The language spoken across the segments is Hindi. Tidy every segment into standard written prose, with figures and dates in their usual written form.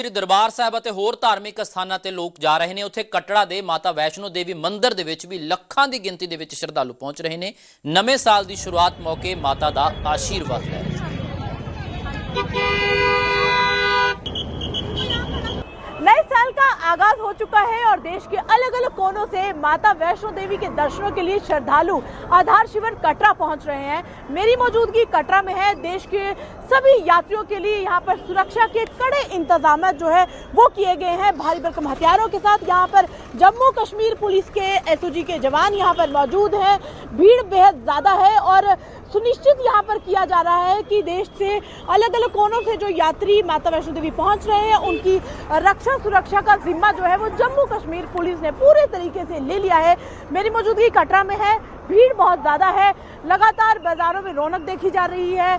श्री दरबार साहब ਅਤੇ ਹੋਰ ਧਾਰਮਿਕ ਸਥਾਨਾਂ ਤੇ ਲੋਕ ਜਾ ਰਹੇ ਨੇ। ਉੱਥੇ ਕਟੜਾ ਦੇ ਮਾਤਾ ਵੈਸ਼ਨੋ ਦੇਵੀ ਮੰਦਿਰ ਦੇ ਵਿੱਚ ਵੀ ਲੱਖਾਂ ਦੀ ਗਿਣਤੀ ਦੇ ਵਿੱਚ ਸ਼ਰਧਾਲੂ ਪਹੁੰਚ ਰਹੇ ਨੇ। ਨਵੇਂ ਸਾਲ ਦੀ ਸ਼ੁਰੂਆਤ ਮੌਕੇ ਮਾਤਾ ਦਾ ਆਸ਼ੀਰਵਾਦ ਲੈ ਰਹੇ ਨੇ। नए साल का आगाज हो चुका है और देश के अलग अलग कोनों से माता वैष्णो देवी के दर्शनों के लिए श्रद्धालु आधार शिविर कटरा पहुंच रहे हैं। मेरी मौजूदगी कटरा में है। देश के सभी यात्रियों के लिए यहाँ पर सुरक्षा के कड़े इंतजाम जो है वो किए गए हैं। भारी भरकम हथियारों के साथ यहाँ पर जम्मू कश्मीर पुलिस के एसओजी के जवान यहाँ पर मौजूद हैं। भीड़ बेहद ज़्यादा है और सुनिश्चित यहाँ पर किया जा रहा है कि देश से अलग अलग कोनों से जो यात्री माता वैष्णो देवी पहुँच रहे हैं उनकी रक्षा सुरक्षा का जिम्मा जो है वो जम्मू कश्मीर पुलिस ने पूरे तरीके से ले लिया है। मेरी मौजूदगी कटरा में है। भीड़ बहुत ज़्यादा है। लगातार बाज़ारों में रौनक देखी जा रही है।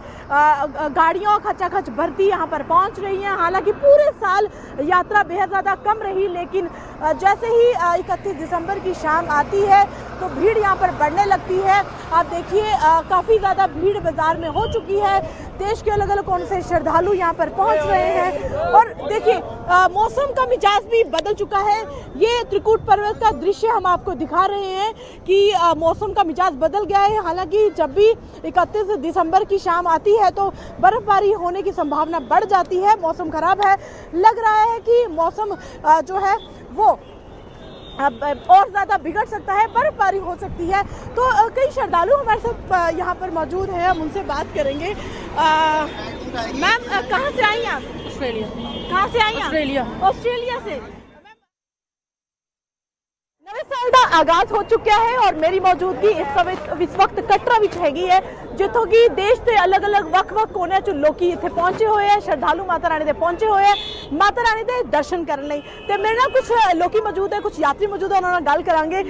गाड़ियों खचाखच भर्ती यहाँ पर पहुँच रही हैं। हालांकि पूरे साल यात्रा बेहद ज़्यादा कम रही, लेकिन जैसे ही 31 दिसंबर की शाम आती है तो भीड़ यहाँ पर बढ़ने लगती है। आप देखिए काफ़ी ज़्यादा भीड़ बाज़ार में हो चुकी है। देश के अलग अलग कोने से श्रद्धालु यहाँ पर पहुँच रहे हैं और देखिए मौसम का मिजाज भी बदल चुका है। ये त्रिकूट पर्वत का दृश्य हम आपको दिखा रहे हैं कि मौसम का मिजाज बदल गया है। हालांकि जब भी 31 दिसंबर की शाम आती है तो बर्फबारी होने की संभावना बढ़ जाती है। मौसम खराब है। लग रहा है कि मौसम जो है वो और ज़्यादा बिगड़ सकता है, बर्फबारी हो सकती है। तो कई श्रद्धालु हमारे साथ यहाँ पर मौजूद हैं। हम उनसे बात करेंगे। मैम कहाँ से आई आप? ऑस्ट्रेलिया। कहाँ से आई? ऑस्ट्रेलिया। ऑस्ट्रेलिया से। नवे साल का आगाज हो चुका है और मेरी मौजूदगी इस वक्त कटरा विच हैगी है, जिथों की देश के अलग अलग वक्-वक् कोने च लोग इत्थे पहुंचे हुए हैं। श्रद्धालु माता रानी दे पहुंचे हुए हैं माता रानी दे दर्शन करने लई। ते मेरे नाल कुछ लोग मौजूद है, कुछ यात्री मौजूद है, उन्हां नाल गल करांगे।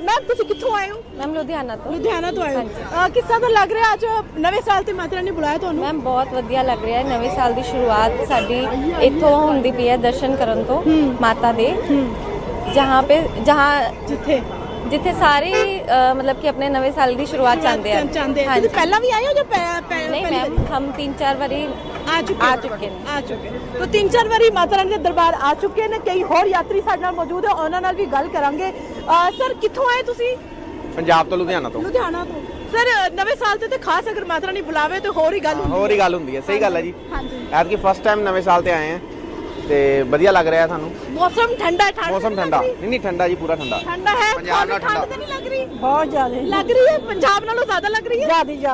मैम तुसीं कित्थों आए हो? मैम लुधियाना तो आए हो। किस तरह दा लग रहा अज नवे साल ते माता रानी ने बुलाया तुहानूं? मैम बहुत वधिया लग रहा है। नवे साल की शुरुआत साडी इत्थों हुंदी पई है दर्शन करन तो माता दे, जहाँ जिथे सारे मतलब कि अपने नवे साल की शुरुआत चाहते हैं। हाँ जी। पहला भी आए हो जो नहीं मैम, हम 3-4 बारी आ चुके हैं। तो 3-4 बारी माता रानी के दरबार आ चुके हैं। कई होर यात्री साडे नाल मौजूद है, उन्हां नाल भी गल करांगे। सर कित्थों आए तुसीं? पंजाब तो लुधियाना तो। सर नवे साल ते खास अगर माता रानी बुलावे तो होर ही गल हुंदी है। सही गल है जी। हाँ जी। ऐतकी फर्स्ट टाइम नवे साल ते आए हैं ते वधिया लग रहा है सानू। मौसम ठंडा है? मौसम ठंडा नहीं ठंडा जी, पूरा ठंडा है। पंजाब नाल ठंडा तो नहीं लग रही? बहुत ज्यादा लग रही है। पंजाब नालों ज्यादा लग रही है?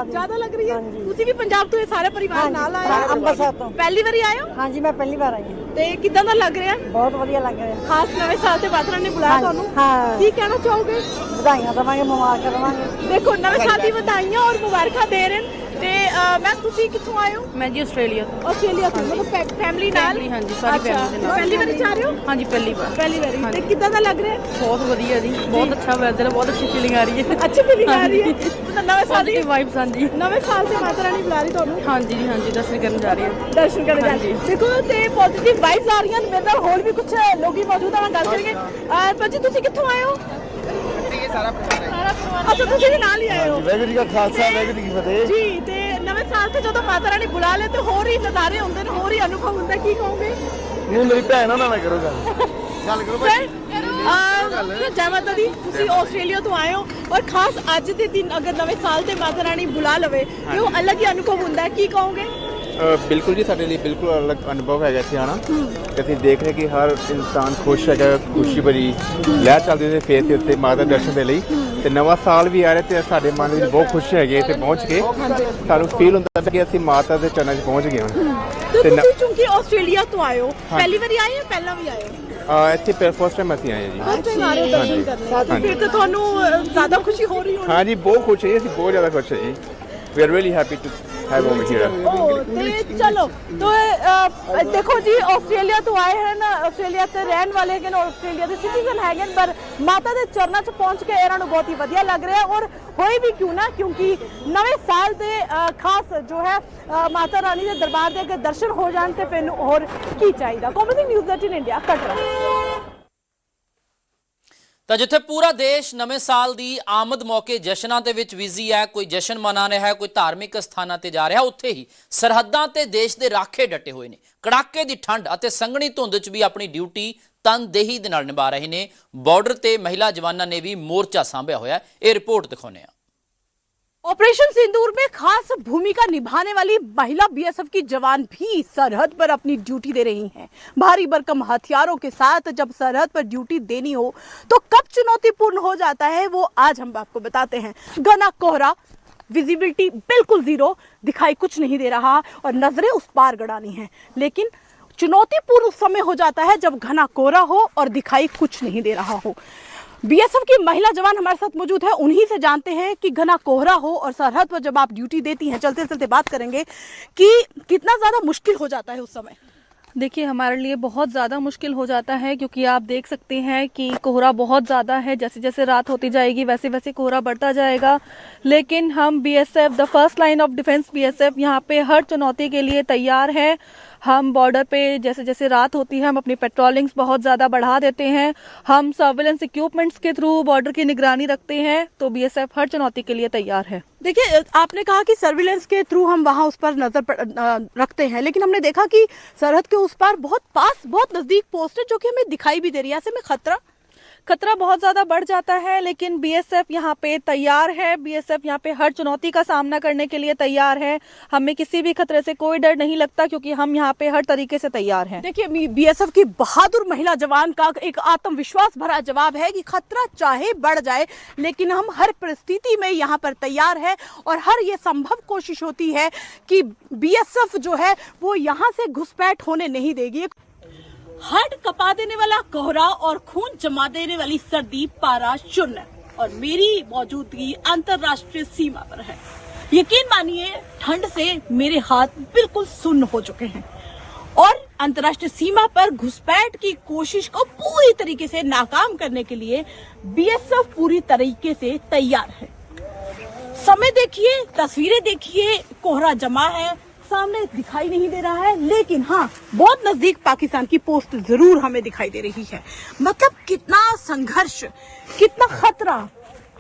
ज्यादा लग रही है। तुसी भी पंजाब तो सारे परिवार नाल आए हो? अंबरसर तो पहली बार आए हो? हाँ जी, मैं पहली बार आई हूं। ते किदां दा लग रहा है? बहुत वधिया लग रहा है। खास नवे साल ते माता रानी ने बुलाया तुहानू? हां। की कहना चाहोगे? बधाइयां देवांगे, मुबारक देवांगे। देखो नवे साल दी बधाइयां और मुबारक दे रहे हैं। ते मैम तुसी कित्थों आए हो? मैं जी ऑस्ट्रेलिया तो मतलब फैमिली नाल? हाँ जी, सारी फैमिली नाल। पहली बार जा रहे हो? हाँ जी, पहली बार। ते किदां दा लग रहा है? बहुत वधिया जी, बहुत अच्छा वेदर है, बहुत अच्छी फीलिंग आ रही है। अच्छी फीलिंग आ रही है। तो नवे साल दी वाइब्स। हाँ जी, नवे साल से माता रानी बुला रही तुहानू? हाँ जी, हाँ जी, दर्शन करने जा रही है। दर्शन करने जा रही है। देखो ते पॉजिटिव वाइब्स आ रही हैं। मेरे नाल होर भी कुछ लोग मौजूद हैं, गल करेंगे। भाजी तुसी कित्थों आए हो? अच्छा तुसी भी नाल ही आए हो? वाहिगुरू जी का खालसा, वाहिगुरू जी की फतेह जी। ते नवे साल ते जदों माता रानी बुला ले तो होर ही नज़ारे हुंदे ने, होर ही अनुभव हुंदा, की कहोगे? नहीं मेरी भैन ना मैं करो गल करो भाई। जय माता दी। तुसी ऑस्ट्रेलिया तो आए हो और खास अज दे दिन अगर नवे साल ते माता रानी बुला लवे तो अलग ही अनुभव हुंदा है, की कहोगे? बिल्कुल जी, साडे लिए बिल्कुल अलग अनुभव है इत्थे आना। ते असीं देख रहे कि हर इंसान खुश है, खुशी भरी लहर चलदी है फेस के उत्ते माता दर्शन दे लई। ते नवा साल भी आ रहा ते साडे मन विच बहुत खुश है इत्थे पहुंच के। सानू फील हुंदा कि असीं माता दे चरणा च पहुंच गए हां। तो तुसी चूंकि ऑस्ट्रेलिया तो आए हो, पहली बार आए हो पहला भी आए हो? इत्थे फर्स्ट टाइम असीं आए जी। फर्स्ट टाइम आ रहे हो दर्शन करने। फिर तो तुहानू ज्यादा खुशी हो रही होगी? हाँ जी, बहुत खुश है, असीं बहुत ज्यादा खुश है जी। We are really happy to have home here. चलो तो देखो जी, ऑस्ट्रेलिया तो आए हैं ना, ऑस्ट्रेलिया ते रहन वाले हैं, ऑस्ट्रेलिया के सिटीजन है, पर माता के चरणों च पहुंच के इन्होंने बहुत ही वधिया लग रहा है। और होए भी क्यों ना, क्योंकि नवे साल के खास जो है माता रानी के दरबार के अगर दर्शन हो जाए तो फिर होर की चाहिए। Commerce news 18 India Katra. ਤਾਂ ਜਿੱਥੇ ਪੂਰਾ ਦੇਸ਼ ਨਵੇਂ ਸਾਲ ਦੀ ਆਮਦ ਮੌਕੇ ਜਸ਼ਨਾਂ ਦੇ ਵਿੱਚ ਬਿਜ਼ੀ ਹੈ, ਕੋਈ ਜਸ਼ਨ ਮਨਾ ਰਿਹਾ ਹੈ, ਕੋਈ ਧਾਰਮਿਕ ਸਥਾਨਾਂ ਤੇ ਜਾ ਰਿਹਾ, ਉੱਥੇ ਹੀ ਸਰਹੱਦਾਂ ਤੇ ਦੇਸ਼ ਦੇ ਰਾਖੇ ਡਟੇ ਹੋਏ ਨੇ। ਕੜਾਕੇ ਦੀ ਠੰਡ ਅਤੇ ਸੰਘਣੀ ਧੁੰਦ 'ਚ ਵੀ ਆਪਣੀ ਡਿਊਟੀ ਤਨਦੇਹੀ ਦੇ ਨਾਲ ਨਿਭਾ ਰਹੇ ਨੇ। ਬਾਰਡਰ ਤੇ ਮਹਿਲਾ ਜਵਾਨਾਂ ਨੇ ਵੀ ਮੋਰਚਾ ਸਾਂਭਿਆ ਹੋਇਆ। ਇਹ ਰਿਪੋर्ट ਦਿਖਾਉਂਦੇ ਹਾਂ। ऑपरेशन सिंदूर में खास भूमिका निभाने वाली महिला बीएसएफ की जवान भी सरहद पर अपनी ड्यूटी दे रही हैं। भारी भरकम हथियारों के साथ जब सरहद पर ड्यूटी देनी हो तो कब चुनौतीपूर्ण हो जाता है वो आज हम आपको बताते हैं। घना कोहरा, विजिबिलिटी बिल्कुल जीरो, दिखाई कुछ नहीं दे रहा और नजरें उस पार गड़ानी है। लेकिन चुनौतीपूर्ण उस समय हो जाता है जब घना कोहरा हो और दिखाई कुछ नहीं दे रहा हो। बीएसएफ की महिला जवान हमारे साथ मौजूद है, उन्हीं से जानते हैं कि घना कोहरा हो और सरहद पर जब आप ड्यूटी देती हैं, चलते चलते बात करेंगे कि कितना ज्यादा मुश्किल हो जाता है उस समय। देखिए, हमारे लिए बहुत ज़्यादा मुश्किल हो जाता है क्योंकि आप देख सकते हैं कि कोहरा बहुत ज़्यादा है। जैसे जैसे रात होती जाएगी वैसे वैसे कोहरा बढ़ता जाएगा, लेकिन हम BSF, the first line of defence BSF, यहाँ पे हर चुनौती के लिए तैयार है। हम बॉर्डर पे जैसे जैसे रात होती है हम अपनी पेट्रोलिंग्स बहुत ज़्यादा बढ़ा देते हैं। हम सर्विलेंस इक्विपमेंट्स के थ्रू बॉर्डर की निगरानी रखते हैं। तो बीएसएफ हर चुनौती के लिए तैयार है। देखिए, आपने कहा कि सर्विलेंस के थ्रू हम वहां उस पर नजर रखते हैं, लेकिन हमने देखा कि सरहद के उस पार बहुत पास, बहुत नजदीक पोस्ट है जो कि हमें दिखाई भी दे रही है। ऐसे में खतरा बहुत ज्यादा बढ़ जाता है, लेकिन बीएसएफ यहाँ पे तैयार है। बीएसएफ यहाँ पे हर चुनौती का सामना करने के लिए तैयार है। हमें किसी भी खतरे से कोई डर नहीं लगता क्योंकि हम यहाँ पे हर तरीके से तैयार हैं। देखिए, बीएसएफ की बहादुर महिला जवान का एक आत्मविश्वास भरा जवाब है कि खतरा चाहे बढ़ जाए लेकिन हम हर परिस्थिति में यहाँ पर तैयार है और हर ये संभव कोशिश होती है कि बीएसएफ जो है वो यहाँ से घुसपैठ होने नहीं देगी। हार्ट कपा देने वाला कोहरा और खून जमा देने वाली सर्दी, पारा शून्य, और मेरी मौजूदगी अंतरराष्ट्रीय सीमा पर है। यकीन मानिए, ठंड से मेरे हाथ बिल्कुल सुन्न हो चुके हैं और अंतरराष्ट्रीय सीमा पर घुसपैठ की कोशिश को पूरी तरीके से नाकाम करने के लिए बीएसएफ पूरी तरीके से तैयार है। समय देखिए, तस्वीरें देखिए, कोहरा जमा है, सामने दिखाई नहीं दे रहा है, लेकिन हाँ, बहुत नजदीक पाकिस्तान की पोस्ट जरूर हमें दिखाई दे रही है। मतलब कितना संघर्ष, कितना खतरा।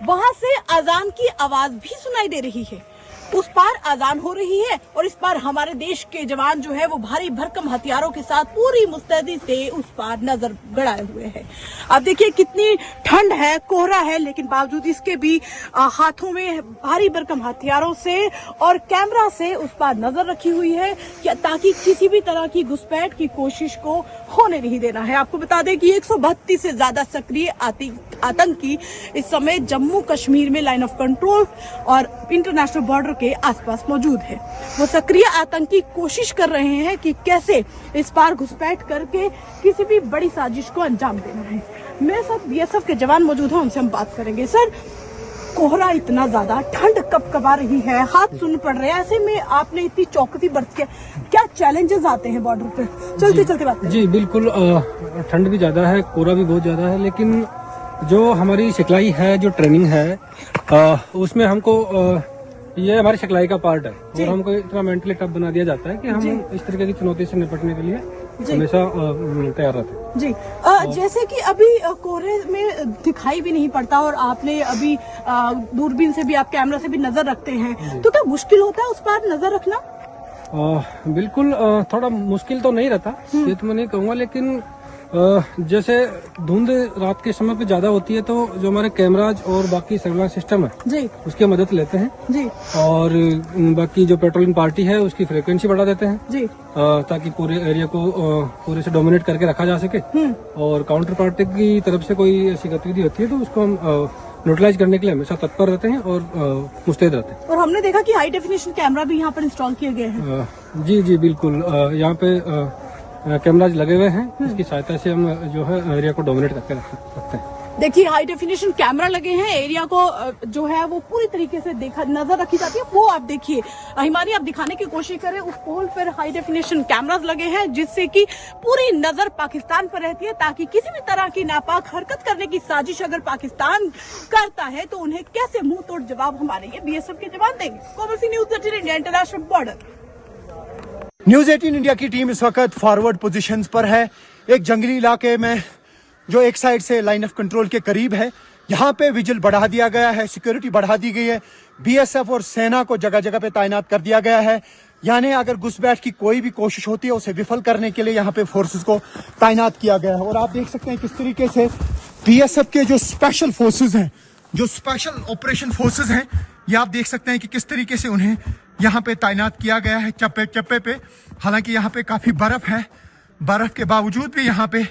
वहां से अजान की आवाज भी सुनाई दे रही है। उस पार अजान हो रही है और इस पार हमारे देश के जवान जो है वो भारी भरकम हथियारों के साथ पूरी मुस्तैदी से उस पार नजर गड़ाए हुए हैं। अब देखिए कितनी ठंड है, कोहरा है, लेकिन बावजूद इसके भी हाथों में भारी भरकम हथियारों से और कैमरा से उस पार नजर रखी हुई है ताकि किसी भी तरह की घुसपैठ की कोशिश को होने नहीं देना है। आपको बता दें कि 132 से ज्यादा सक्रिय आतंकी इस समय जम्मू कश्मीर में लाइन ऑफ कंट्रोल और इंटरनेशनल बॉर्डर के आसपास मौजूद है। वो सक्रिय आतंकी कोशिश कर रहे हैं कि कैसे इस पार घुसपैठ करके किसी भी बड़ी साजिश को अंजाम देना है। मेरे साथ बीएसएफ के जवान मौजूद हैं, उनसे हम बात करेंगे। सर, कोहरा इतना ज्यादा, ठंड कपकपा रही है, हाथ सुन्न पड़ रहे हैं, ऐसे में आपने इतनी चौकसी बरत के क्या चैलेंजेस आते हैं बॉर्डर पे? चलते बात करें। जी बिल्कुल, ठंड भी ज्यादा है, कोहरा भी बहुत ज्यादा है, लेकिन जो हमारी सिखलाई है, जो ट्रेनिंग है, उसमें हमको ये हमारी सिखलाई का पार्ट है और हमको इतना मेंटली टफ बना दिया जाता है कि हम इस तरीके की चुनौती से निपटने के लिए हमेशा तैयार रहते हैं। जी, जैसे कि अभी कोहरे में दिखाई भी नहीं पड़ता और आपने अभी दूरबीन से भी, आप कैमरा से भी नजर रखते हैं, तो क्या मुश्किल होता है उस पर नजर रखना? बिल्कुल, थोड़ा मुश्किल तो नहीं रहता, ये तो मैं नहीं कहूँगा, लेकिन जैसे धुंध रात के समय पे ज्यादा होती है तो जो हमारे कैमराज और बाकी सर्विलांस सिस्टम है जी, उसकी मदद लेते हैं जी, और बाकी जो पेट्रोलिंग पार्टी है उसकी फ्रीक्वेंसी बढ़ा देते हैं जी, ताकि पूरे एरिया को पूरे से डोमिनेट करके रखा जा सके। और काउंटर पार्टी की तरफ से कोई ऐसी गतिविधि होती है तो उसको हम न्यूट्रलाइज करने के लिए हमेशा तत्पर रहते हैं और मुस्तैद रहते हैं। और हमने देखा कि हाई डेफिनेशन कैमरा भी यहाँ पर इंस्टॉल किए गए हैं। जी बिल्कुल, यहाँ पे कैमराज लगे हुए हैं, इसकी सहायता से हम जो है एरिया को डोमिनेट करके रख सकते हैं। देखिए, हाई डेफिनेशन कैमरा लगे हैं, एरिया को जो है वो पूरी तरीके से नजर रखी जाती है। वो आप देखिए, हिमानी आप दिखाने की कोशिश करें, उस पोल पर हाई डेफिनेशन कैमरास लगे हैं जिससे कि पूरी नजर पाकिस्तान पर रहती है ताकि किसी भी तरह की नापाक हरकत करने की साजिश अगर पाकिस्तान करता है तो उन्हें कैसे मुंह तोड़ जवाब हमारे ये बीएसएफ के जवान देंगे। Komal news 18 India international border. News 18 India की टीम इस वक्त फॉरवर्ड पोजीशंस पर है। एक जंगली इलाके में जो एक साइड से लाइन ऑफ कंट्रोल के करीब है, यहाँ पे विजिल बढ़ा दिया गया है, सिक्योरिटी बढ़ा दी गई है। बीएसएफ और सेना को जगह जगह पे तैनात कर दिया गया है। यानी अगर घुसपैठ की कोई भी कोशिश होती है उसे विफल करने के लिए यहाँ पे फोर्सेस को तैनात किया गया है। और आप देख सकते हैं किस तरीके से बीएसएफ के जो स्पेशल फोर्सेस हैं, जो स्पेशल ऑपरेशन फोर्सेस हैं, ये आप देख सकते हैं कि किस तरीके से उन्हें यहाँ पे तैनात किया गया है चप्पे चप्पे पे। हालांकि यहाँ पे काफी बर्फ है, बर्फ के बावजूद भी यहाँ पे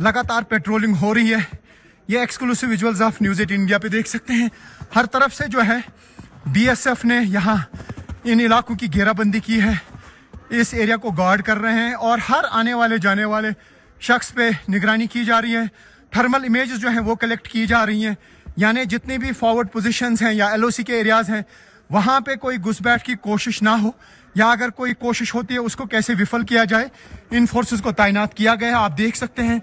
लगातार पेट्रोलिंग हो रही है। ये exclusive visuals of news 8 India पे देख सकते हैं। हर तरफ से जो है बीएसएफ ने यहाँ इन इलाकों की घेराबंदी की है, इस एरिया को गार्ड कर रहे हैं और हर आने वाले जाने वाले शख्स पे निगरानी की जा रही है। थर्मल इमेजेस जो हैं वो कलेक्ट की जा रही हैं, यानी जितनी भी फॉरवर्ड पोजीशंस हैं या एलओसी के एरियाज हैं वहाँ पे कोई घुसपैठ की कोशिश ना हो, या अगर कोई कोशिश होती है उसको कैसे विफल किया जाए, इन फोर्सेस को तैनात किया गया है। आप देख सकते हैं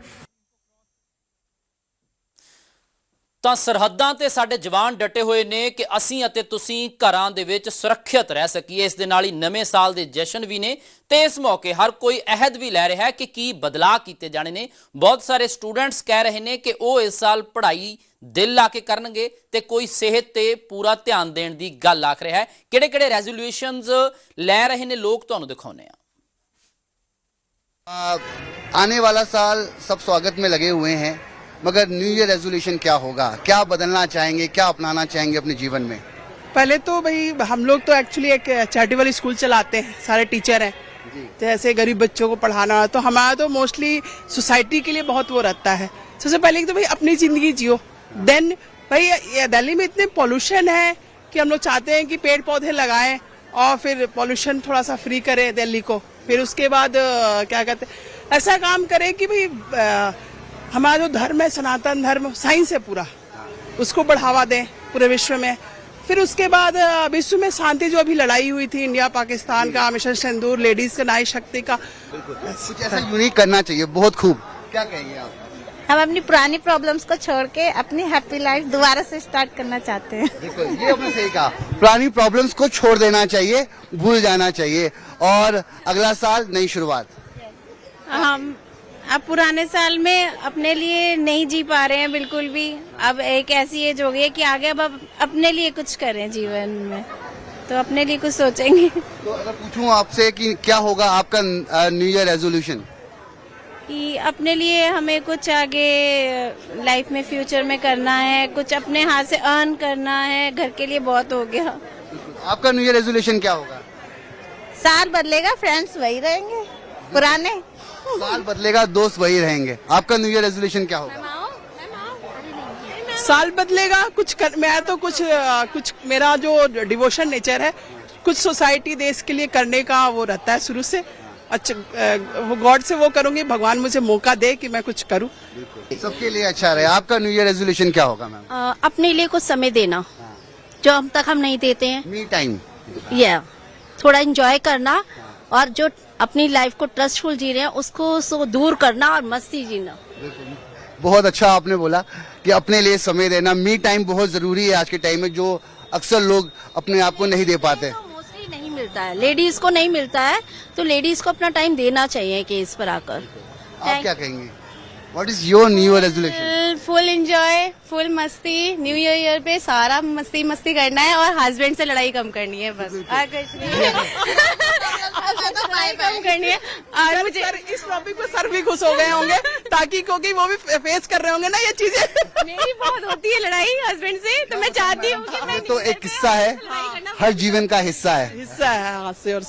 ਤਾਂ ਸਰਹੱਦਾਂ ਤੇ ਸਾਡੇ ਜਵਾਨ ਡਟੇ ਹੋਏ ਨੇ ਕਿ ਅਸੀਂ ਅਤੇ ਤੁਸੀਂ ਘਰਾਂ ਦੇ ਵਿੱਚ ਸੁਰੱਖਿਅਤ ਰਹਿ ਸਕੀਏ। ਇਸ ਦੇ ਨਾਲ ਹੀ ਨਵੇਂ ਸਾਲ ਦੇ ਜਸ਼ਨ ਵੀ ਨੇ ਤੇ ਇਸ ਮੌਕੇ ਹਰ ਕੋਈ ਅਹਿਦ ਵੀ ਲੈ ਰਿਹਾ ਹੈ ਕਿ ਕੀ ਬਦਲਾਅ ਕੀਤੇ ਜਾਣੇ ਨੇ। ਬਹੁਤ ਸਾਰੇ ਸਟੂਡੈਂਟਸ ਕਹਿ ਰਹੇ ਨੇ ਕਿ ਉਹ ਇਸ ਸਾਲ ਪੜ੍ਹਾਈ ਦਿਲ ਲਾ ਕੇ ਕਰਨਗੇ ਤੇ ਕੋਈ ਸਿਹਤ ਤੇ ਪੂਰਾ ਧਿਆਨ ਦੇਣ ਦੀ ਗੱਲ ਆਖ ਰਿਹਾ ਹੈ। ਕਿਹੜੇ-ਕਿਹੜੇ ਰੈਜ਼ੋਲੂਸ਼ਨਸ ਲੈ ਰਹੇ ਨੇ ਲੋਕ ਤੁਹਾਨੂੰ ਦਿਖਾਉਂਦੇ ਆ। आने वाला साल सब स्वागत में लगे हुए हैं, मगर न्यू ईयर रेजोल्यूशन क्या होगा, क्या बदलना चाहेंगे, क्या अपनाना चाहेंगे अपने जीवन में? पहले तो भाई हम लोग तो एक्चुअली एक चैरिटेबल स्कूल चलाते हैं, सारे टीचर हैं, तो ऐसे गरीब बच्चों को पढ़ाना, तो हमारा तो मोस्टली सोसाइटी के लिए बहुत वो रहता है। सबसे पहले तो भाई अपनी जिंदगी जियो, देन भाई दिल्ली में इतने पॉल्यूशन है कि हम लोग चाहते हैं कि पेड़ पौधे लगाएं और फिर पॉल्यूशन थोड़ा सा फ्री करें दिल्ली को। फिर उसके बाद क्या कहते हैं, ऐसा काम करें कि भाई हमारा जो धर्म है, सनातन धर्म, साइंस है पूरा, उसको बढ़ावा दें पूरे विश्व में। फिर उसके बाद विश्व में शांति, जो अभी लड़ाई हुई थी इंडिया पाकिस्तान का, मिशन सिंदूर, लेडीज का नारी शक्ति का, कुछ ऐसा यूनिक करना चाहिए। बहुत खूब, क्या कहेंगे आप? हम अपनी पुरानी प्रॉब्लम्स को छोड़ के अपनी हैप्पी लाइफ दोबारा से स्टार्ट करना चाहते हैं। देखो ये आपने सही कहा, पुरानी प्रॉब्लम्स को छोड़ देना चाहिए, भूल जाना चाहिए और अगला साल नई शुरुआत। हम अब पुराने साल में अपने लिए नहीं जी पा रहे हैं बिल्कुल भी। अब एक ऐसी एज हो गई है कि आगे अब अपने लिए कुछ करें जीवन में, तो अपने लिए कुछ सोचेंगे। तो अगर पूछूं आपसे कि क्या होगा आपका न्यू ईयर रेजोल्यूशन? कि अपने लिए हमें कुछ आगे लाइफ में, फ्यूचर में करना है, कुछ अपने हाथ से अर्न करना है। घर के लिए बहुत हो गया। आपका न्यू ईयर रेजोल्यूशन क्या होगा? साल बदलेगा, फ्रेंड्स वही रहेंगे पुराने। साल बदलेगा, दोस्त वही रहेंगे। आपका न्यू ईयर रेजोल्यूशन क्या होगा? साल बदलेगा, मैं तो कुछ मेरा जो डिवोशन नेचर है, कुछ सोसाइटी देश के लिए करने का वो रहता है शुरू से। अच्छा, वो गॉड से वो करूंगी, भगवान मुझे मौका दे कि मैं कुछ करूं, सबके लिए अच्छा रहे। आपका न्यू ईयर रेजोल्यूशन क्या होगा मैम? अपने लिए कुछ समय देना जो हम तक हम नहीं देते हैं। मी टाइम, थोड़ा एंजॉय करना और जो अपनी लाइफ को ट्रस्टफुल जी रहे हैं उसको दूर करना और मस्ती जीना। बहुत अच्छा आपने बोला कि अपने लिए समय देना, मी टाइम बहुत जरूरी है आज के टाइम में, जो अक्सर लोग अपने आप को नहीं दे पाते। मोस्टली नहीं मिलता है, लेडीज को नहीं मिलता है, तो लेडीज को अपना टाइम देना चाहिए केस पर आकर। आप क्या कहेंगे? What is your new year resolution? Full enjoy, full मस्ती। न्यू ईयर पे सारा मस्ती करना है और हस्बैंड से लड़ाई कम करनी है, बस और कुछ नहीं। लड़ाई कम करनी है। और मुझे इस टॉपिक पे सर भी खुश हो गए होंगे, ताकि क्योंकि वो भी फेस कर रहे होंगे ना ये चीजें। मेरी बहुत होती है लड़ाई हस्बैंड से, तो मैं चाहती हूँ कि मैं तो एक किस्सा है, हर जीवन का हिस्सा है। हिस्सा है, हाँ, श्योर।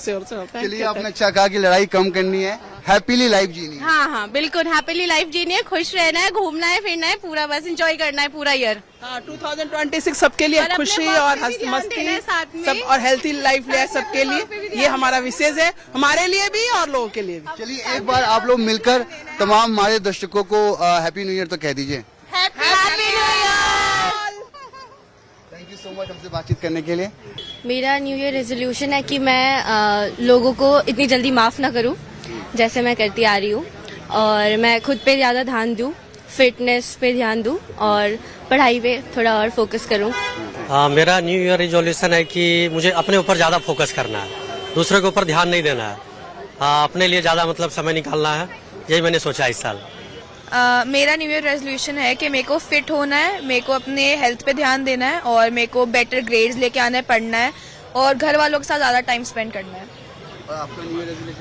चलिए, आपने अच्छा कहा कि लड़ाई कम करनी है, हैप्पीली लाइफ जीनी है। हाँ, बिल्कुल हैप्पीली लाइफ जीनी है, खुश रहना है, घूमना है, फिरना है, पूरा बस एंजॉय करना है पूरा ईयर। 2026 सबके लिए खुशी और मस्ती सब और हेल्थी लाइफ ले सबके लिए, ये हमारा विशेष है, हमारे लिए भी और लोगों के लिए भी। चलिए एक बार आप लोग मिलकर तमाम हमारे दर्शकों को हैप्पी न्यू ईयर तो कह दीजिए। Happy new year. Thank you so much हमसे बातचीत करने के लिए। मेरा न्यू ईयर रेजोल्यूशन है कि मैं लोगों को इतनी जल्दी माफ ना करूं जैसे मैं करती आ रही हूँ, और मैं खुद पे ज्यादा ध्यान दूं, फिटनेस पे ध्यान दूं और पढ़ाई पे थोड़ा और फोकस करूं। मेरा न्यू ईयर रेजोल्यूशन है कि मुझे अपने ऊपर ज्यादा फोकस करना है, दूसरे के ऊपर ध्यान नहीं देना है। अपने लिए ज्यादा मतलब समय निकालना है, यही मैंने सोचा इस साल। मेरा न्यू ईयर रेजोल्यूशन है कि मेरे को फिट होना है, मेरे को अपने हेल्थ पे ध्यान देना है और मेरे को बेटर ग्रेड्स लेके आना है, पढ़ना है और घर वालों के साथ ज़्यादा टाइम स्पेंड करना है।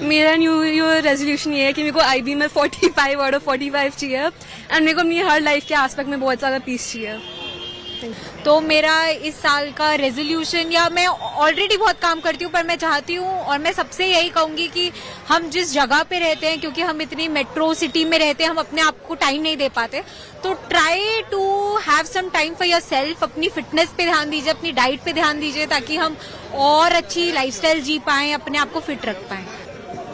मेरा न्यू ईयर रेजोल्यूशन ये है कि मेरे को IB में 45 आउट ऑफ 45 चाहिए एंड मेरे को अपनी हर लाइफ के एस्पेक्ट में बहुत ज़्यादा पीस चाहिए। तो मेरा इस साल का रेजोल्यूशन, या मैं ऑलरेडी बहुत काम करती हूँ पर मैं चाहती हूँ और मैं सबसे यही कहूँगी कि हम जिस जगह पे रहते हैं, क्योंकि हम इतनी मेट्रो सिटी में रहते हैं, हम अपने आप को टाइम नहीं दे पाते, तो try to have some time for yourself. अपनी फिटनेस पे ध्यान दीजिए, अपनी डाइट पे ध्यान दीजिए, ताकि हम और अच्छी लाइफस्टाइल जी पाएं, अपने आप को फिट रख पाएं।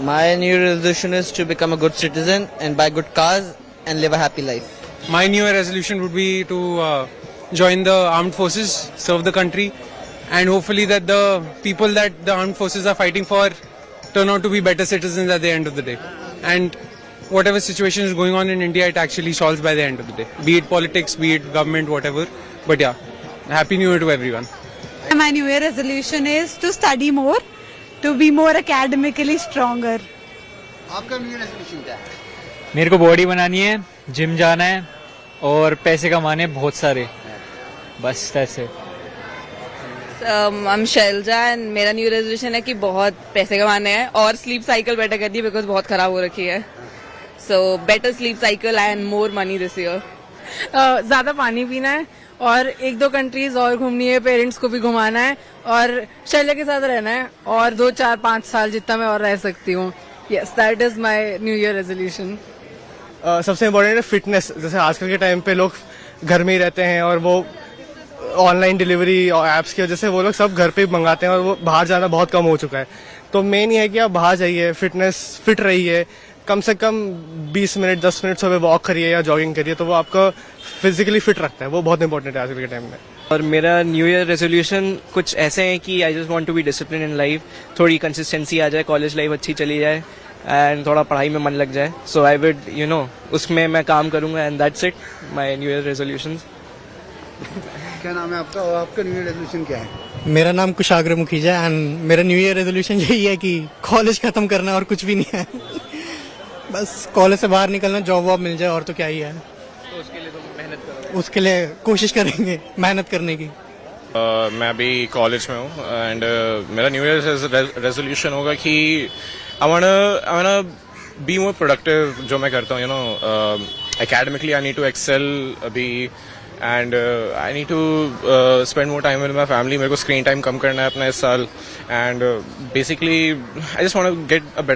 My New Year resolution is to become a good citizen and buy good cars and live a happy life. My New Year resolution would be to join the armed forces, serve the country, and hopefully that the people that the armed forces are fighting for turn out to be better citizens at the end of the day. And whatever situation is going on in India, it actually solves by the end of the day. Be it politics, be it government, whatever. But yeah, Happy New Year to everyone. My New Year resolution is to study more, to be more academically stronger. आपका न्यू ईयर रेजोल्यूशन क्या है? मेरे को बॉडी बनानी है, जिम जाना है और पैसे कमाने बहुत सारे, बस ऐसे। I'm शैलजा एंड मेरा न्यू रेजोल्यूशन है कि बहुत पैसे कमाने हैं और स्लीप साइकिल बेटर करनी है बिकॉज बहुत खराब हो रखी है। So better sleep cycle and more money this year. ज्यादा पानी पीना है और 1-2 कंट्रीज और घूमनी है, पेरेंट्स को भी घुमाना है और शैल्या के साथ रहना है और 2-4-5 साल जितना मैं और रह सकती हूँ। Yes, that is my new year resolution. सबसे इम्पोर्टेंट है फिटनेस। जैसे आजकल के टाइम पे लोग घर में ही रहते हैं और वो ऑनलाइन डिलीवरी और ऐप्स की वजह से वो लोग सब घर पे ही मंगाते हैं और वो बाहर जाना बहुत कम हो चुका है। तो मेन ये है कि आप बाहर जाइए, फिट रहिए, कम से कम 20 मिनट 10 मिनट सुबह वॉक करिए या जॉगिंग करिए, तो वो आपको फिजिकली फिट रखता है। वो बहुत इंपॉर्टेंट है आजकल के टाइम में। और मेरा न्यू ईयर रेजोल्यूशन कुछ ऐसे हैं कि I just want to be discipline in life, थोड़ी कंसिस्टेंसी आ जाए, कॉलेज लाइफ अच्छी चली जाए एंड थोड़ा पढ़ाई में मन लग जाए। सो आई वुड उसमें मैं काम करूंगा and that's it my new year resolutions. क्या नाम है आपका और आपका न्यू ईयर रेजोल्यूशन क्या है? मेरा नाम कुशाग्र मुखीजा एंड मेरा न्यू ईयर रेजोल्यूशन यही है कि कॉलेज खत्म करना और कुछ भी नहीं है। बस कॉलेज से बाहर निकलना, जॉब वॉब मिल जाए और तो क्या ही है। तो उसके लिए तो मेहनत करो। उसके लिए कोशिश करेंगे मेहनत करने की। मैं अभी कॉलेज में हूँ एंड मेरा न्यू ईयर रेजोल्यूशन होगा कि आई वांना बी मोर प्रोडक्टिव जो मैं करता हूँ। Academically I need to excel अभी and I need to spend more time with my family. मेरे को स्क्रीन टाइम कम करना है अपना इस साल and basically I just want to get a better